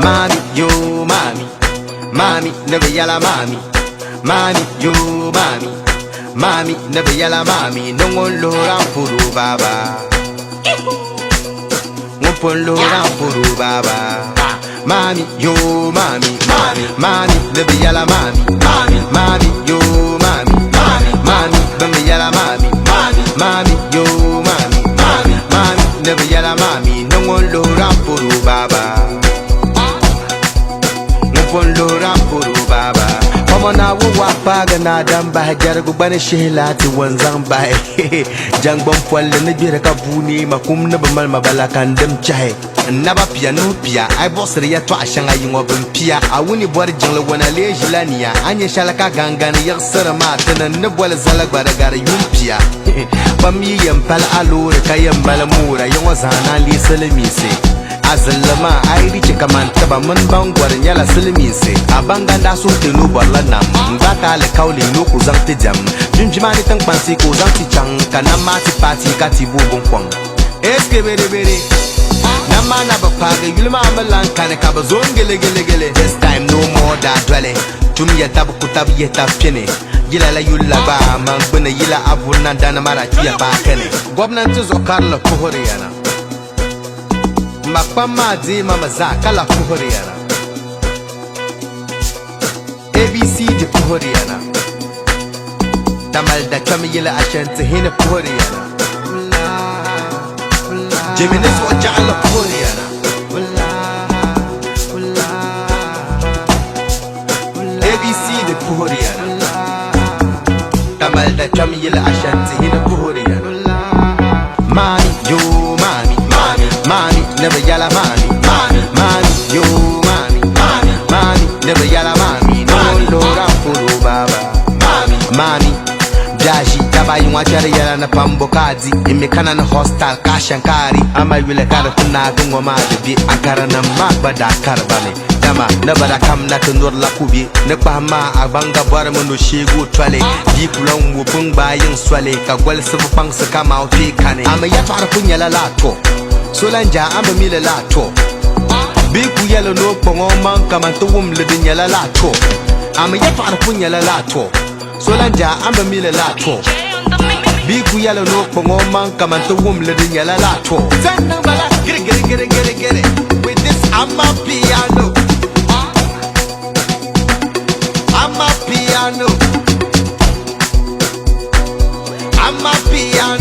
Mommy, yo, mommy. Mommy, never yalla mommy. Mommy, yo, mommy. Mommy, never yalla mommy. No one low down puru baba. No one low down puru baba. Mommy, yo, mommy. Mommy, never yalla mommy. Mommy, yo, mommy. Mommy, never yalla mommy. Mommy, yo, mommy. Mommy, never yalla mommy. No one low down puru baba. Lora puru baba Mama na wuwa paga na dan ba jargu bane shehla ti wanzan ba jangbon folle na jira ka buni makum na ba malma bala kan dem chahe na ba piano pia ai boss ya to ashanga yingo bin pia awuni bor jingle wana le jilania anya shalaka gangan yagsara ma tanan na bol zalagba da gar yum pia bami yam pal alure kayam bal mura yongo zana li salmise azallama ai rice kaman taba mun bangwar nyala silmin se abanga da so te no balla nam ngaka le kauli no ku zang te jam junjima ni tang pansi ko zang ti chang kana mati party ka ti bobon kwang eske bere bere nama na ba paga yulma amalan kana ka ba zongele gele this time no more da dwele tum ya tabu kutab ya tapene yila la yulla ba man bune yila abunna dana mara tiya ba kane gwamnati zo karla kohoriyana Makpama di mama za kala puhoriyana ABC di puhoriyana Tamal da kami yila ashanti hina puhoriyana Jeminis wa ja'ala puhoriyana ABC di puhoriyana Tamal da kami yila ashanti hina puhoriyana Mami yo Mommy, never yalla mommy. Mommy, yo, mommy. Mommy, never yalla mommy. No lora puru baba. Mommy, jaji tabayi wachare yalla na pambokadi. Imekana na hostel kashankari. Ama yule kara kuna gungo madabi. Akara na mabada karbane. Dama na bada kam na tunur la kubi. Na pahama abanga bara mano shegu twale. Dipulong wupung bayang swale. Kagwal sabu pang sakama uti kane. Ama yatu arapunya lalato. Solanja amba mile lato Biku yellow no pongo man kaman to wum le din yala lato Ama yeto arpun yala lato Solanja amba mile lato Biku yellow no pongo man kaman to wum le din yala lato Zanda bala get it With this I'm a piano I'm a piano